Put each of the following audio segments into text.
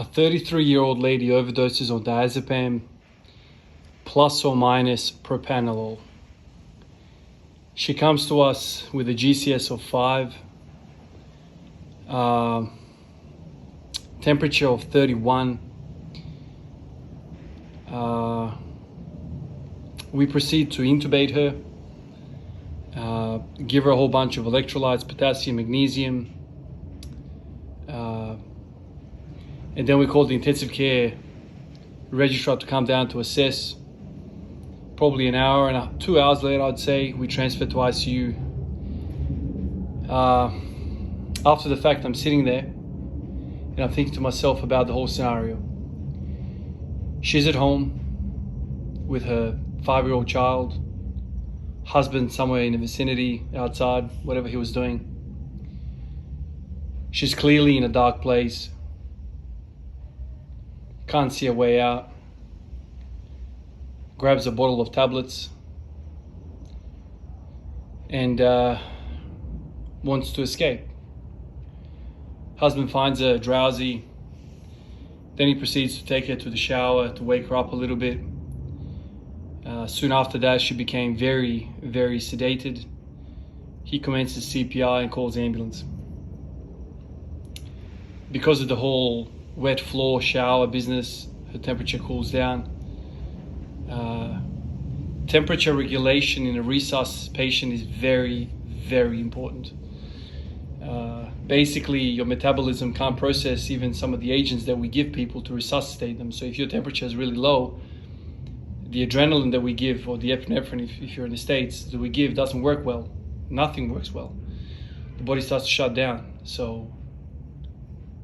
A 33-year-old lady overdoses on diazepam plus or minus propranolol. She comes to us with a GCS of 5, temperature of 31. We proceed to intubate her, give her a whole bunch of electrolytes, potassium, magnesium, and then we call the intensive care registrar to come down to assess. Probably an hour and 2 hours later, I'd say, we transfer to ICU. After the fact, I'm sitting there and I'm thinking to myself about the whole scenario. She's at home with her 5-year-old child, husband somewhere in the vicinity, outside, whatever he was doing. She's clearly in a dark place, can't see a way out, grabs a bottle of tablets and wants to escape. Husband finds her drowsy, then he proceeds to take her to the shower to wake her up a little bit. Soon after that, she became very, very sedated. He commences CPR and calls the ambulance. Because of the whole wet floor shower business, her temperature cools down. Temperature regulation in a resus patient is very, very important. Basically, your metabolism can't process even some of the agents that we give people to resuscitate them. So if your temperature is really low, the adrenaline that we give, or the epinephrine, if you're in the States, that we give doesn't work well. Nothing works well. The body starts to shut down. So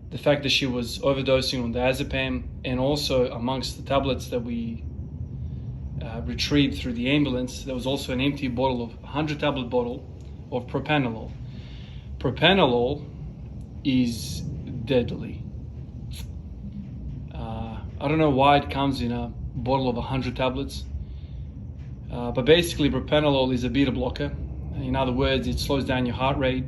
the fact that she was overdosing on diazepam, and also amongst the tablets that we retrieved through the ambulance, there was also an empty bottle of 100 tablet bottle of propranolol. Propranolol is deadly. I don't know why it comes in a bottle of 100 tablets, but basically propranolol is a beta blocker. In other words, it slows down your heart rate,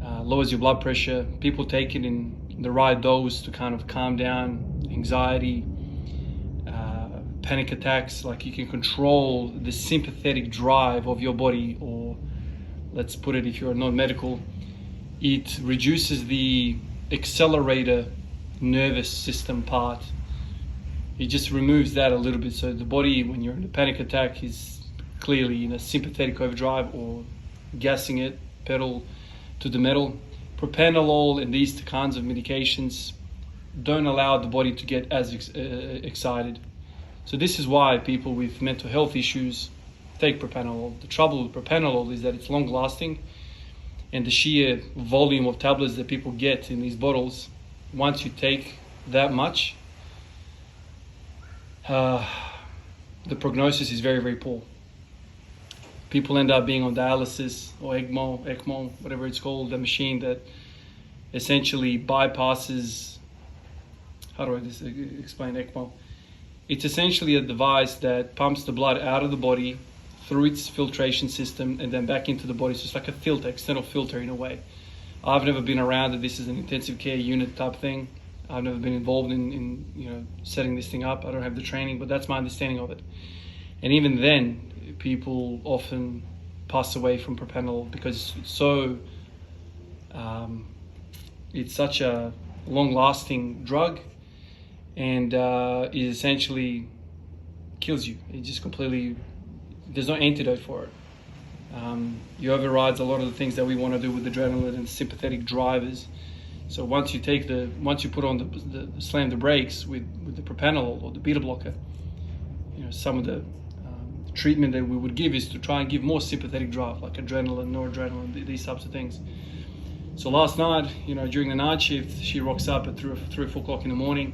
lowers your blood pressure. People take it in the right dose to kind of calm down anxiety, panic attacks. Like, you can control the sympathetic drive of your body, or let's put it, if you're not medical, it reduces the accelerator nervous system part. It just removes that a little bit. So the body, when you're in a panic attack, is clearly in a sympathetic overdrive, or gassing it, pedal to the metal. Propranolol and these kinds of medications don't allow the body to get as excited. So this is why people with mental health issues take propranolol. The trouble with propranolol is that it's long lasting, and the sheer volume of tablets that people get in these bottles, once you take that much, the prognosis is very, very poor. People end up being on dialysis or ECMO, whatever it's called, the machine that essentially bypasses, how do I explain ECMO? It's essentially a device that pumps the blood out of the body through its filtration system and then back into the body. So it's like a filter, external filter in a way. I've never been around that. This is an intensive care unit type thing. I've never been involved in setting this thing up. I don't have the training, but that's my understanding of it. And even then, people often pass away from propranolol because it's such a long-lasting drug, and it essentially kills you. It just completely, there's no antidote for it. It overrides a lot of the things that we want to do with adrenaline and sympathetic drivers. So once you put on slam the brakes with the propranolol or the beta blocker, some of the treatment that we would give is to try and give more sympathetic drive, like adrenaline, noradrenaline, these types of things. So last night, during the night shift, she rocks up at 3 or 4 o'clock in the morning.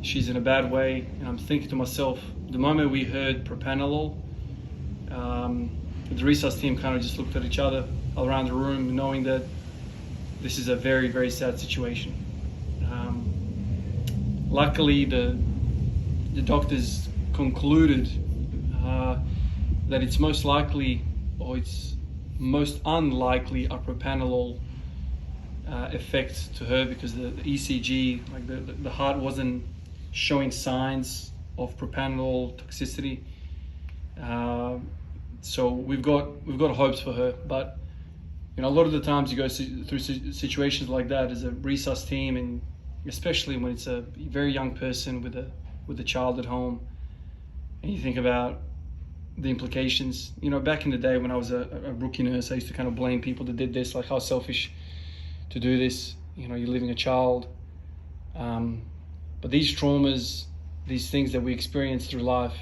She's in a bad way, and I'm thinking to myself, the moment we heard propranolol, the resus team kind of just looked at each other around the room, knowing that this is a very, very sad situation. Luckily, the doctors concluded that it's most likely, or it's most unlikely, a propranolol effect to her because the ECG, like the heart wasn't showing signs of propranolol toxicity. So we've got hopes for her, but a lot of the times you go through situations like that as a resus team, and especially when it's a very young person with a child at home, and you think about the implications. Back in the day when I was a rookie nurse, I used to kind of blame people that did this, like how selfish to do this. You're leaving a child. But these traumas, these things that we experience through life,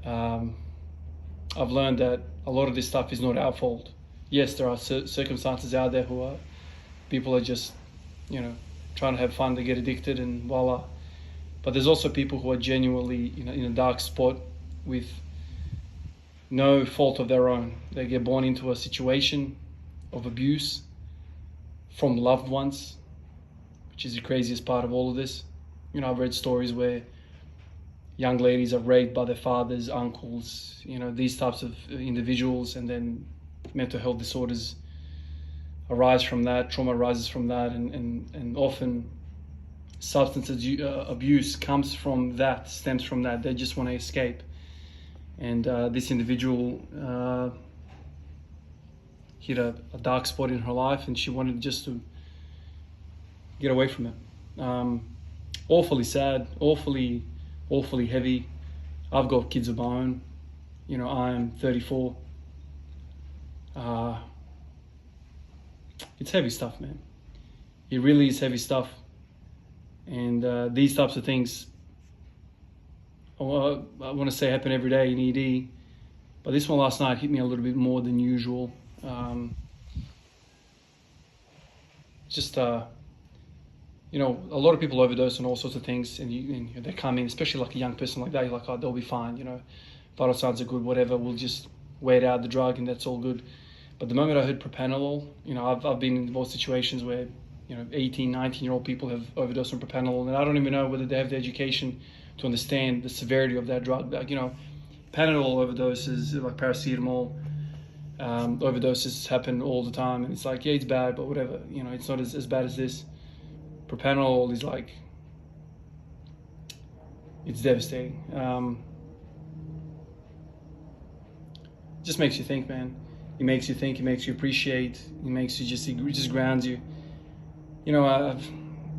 I've learned that a lot of this stuff is not our fault. Yes, there are circumstances out there who are, people are just, trying to have fun, to get addicted and voila. But there's also people who are genuinely, in a dark spot with no fault of their own. They get born into a situation of abuse from loved ones, which is the craziest part of all of this. I've read stories where young ladies are raped by their fathers, uncles, these types of individuals, and then mental health disorders arise from that, trauma arises from that, and often substance abuse comes from that, stems from that. They just want to escape. And this individual hit a dark spot in her life, and she wanted just to get away from it. Awfully sad, awfully heavy. I've got kids of my own. I'm 34. It's heavy stuff, man. It really is heavy stuff. And these types of things, I want to say, happen every day in ED. But this one last night hit me a little bit more than usual. A lot of people overdose on all sorts of things, and they come in, especially like a young person like that, you're like, oh, they'll be fine, vital signs are good, whatever, we'll just wait out the drug and that's all good. But the moment I heard propranolol, I've been in both situations where, 18, 19-year-old people have overdosed on propranolol, and I don't even know whether they have the education to understand the severity of that drug. Like, Panadol overdoses, like paracetamol, overdoses happen all the time, and it's like, yeah, it's bad, but whatever, it's not as bad as this. Propranolol is like, it's devastating. Just makes you think, man. It makes you think, it makes you appreciate, it just grounds you. I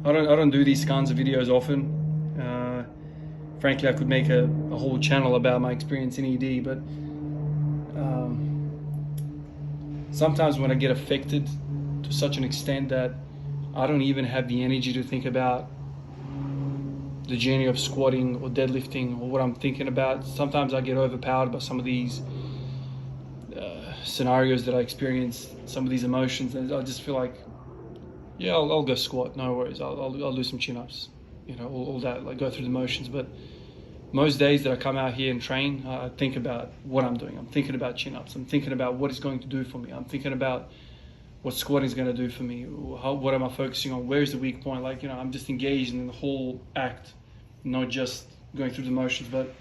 don't do these kinds of videos often. Frankly, I could make a whole channel about my experience in ED, but sometimes when I get affected to such an extent that I don't even have the energy to think about the journey of squatting or deadlifting or what I'm thinking about. Sometimes I get overpowered by some of these scenarios that I experience, some of these emotions, and I just feel like, yeah, I'll go squat, no worries. I'll do some chin-ups, all that, like go through the motions. But most days that I come out here and train, I think about what I'm doing. I'm thinking about chin-ups. I'm thinking about what it's going to do for me. I'm thinking about what squatting is going to do for me. What am I focusing on? Where's the weak point? Like, I'm just engaged in the whole act, not just going through the motions. But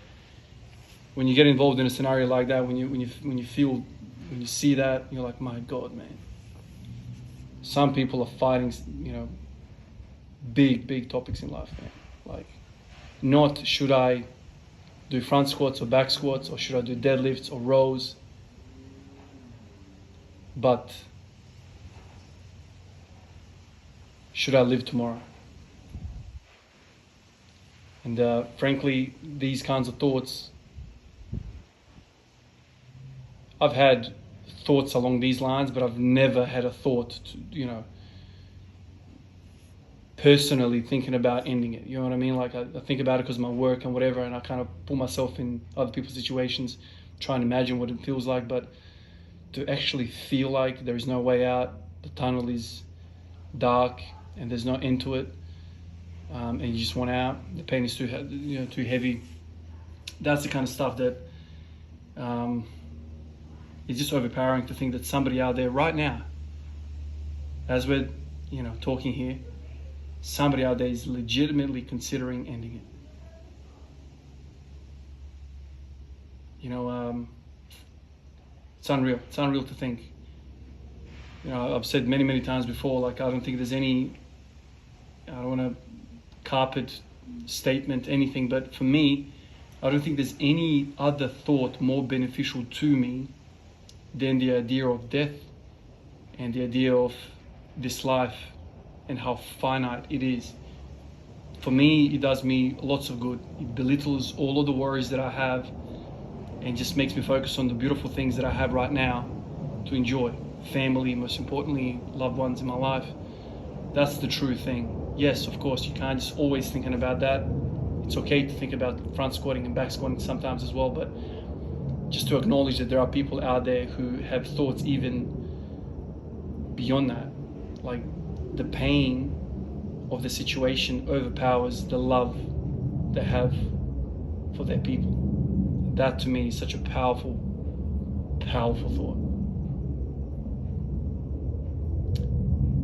when you get involved in a scenario like that, when you see that, you're like, my God, man. Some people are fighting, big topics in life, man. Like, not should I do front squats or back squats, or should I do deadlifts or rows, but should I live tomorrow? And frankly, these kinds of thoughts, I've had thoughts along these lines, but I've never had a thought to, personally thinking about ending it. You know what I mean? Like, I think about it because of my work and whatever, and I kind of put myself in other people's situations, try and imagine what it feels like. But to actually feel like there is no way out, the tunnel is dark and there's no end to it, and you just want out, the pain is too heavy. That's the kind of stuff that it's just overpowering to think that somebody out there right now, as we're talking here, somebody out there is legitimately considering ending it. It's unreal. It's unreal to think. You know, I've said many times before, like, I don't think there's any, I don't want to carpet statement anything, but for me, I don't think there's any other thought more beneficial to me than the idea of death and the idea of this life and how finite it is. For me, it does me lots of good. It belittles all of the worries that I have and just makes me focus on the beautiful things that I have right now to enjoy. Family, most importantly, loved ones in my life. That's the true thing. Yes, of course, you can't just always thinking about that. It's okay to think about front squatting and back squatting sometimes as well, but just to acknowledge that there are people out there who have thoughts even beyond that. Like, the pain of the situation overpowers the love they have for their people. That to me is such a powerful thought.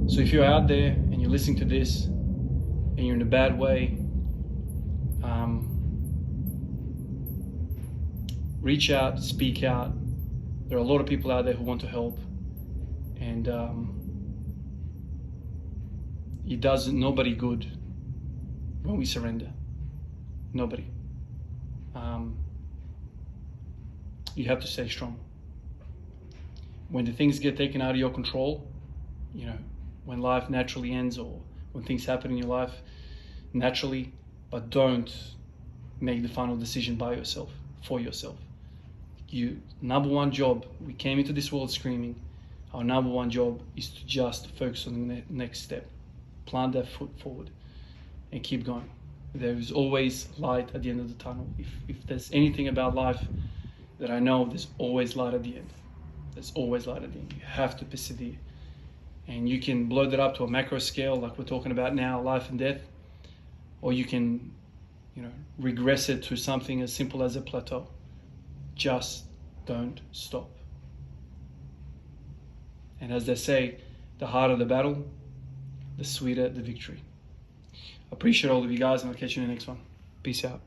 So if you're out there and you're listening to this and you're in a bad way, reach out, speak out. There are a lot of people out there who want to help, and it does nobody good when we surrender. Nobody. You have to stay strong. When the things get taken out of your control, you know, when life naturally ends or when things happen in your life naturally, but don't make the final decision by yourself, for yourself. Your number one job, we came into this world screaming, our number one job is to just focus on the next step. Plant that foot forward and keep going. There is always light at the end of the tunnel. If there's anything about life that I know, there's always light at the end. There's always light at the end. You have to persevere. And you can blow that up to a macro scale like we're talking about now, life and death, or you can, you know, regress it to something as simple as a plateau. Just don't stop. And as they say, the harder the battle, the sweeter the victory. I appreciate all of you guys, and I'll catch you in the next one. Peace out.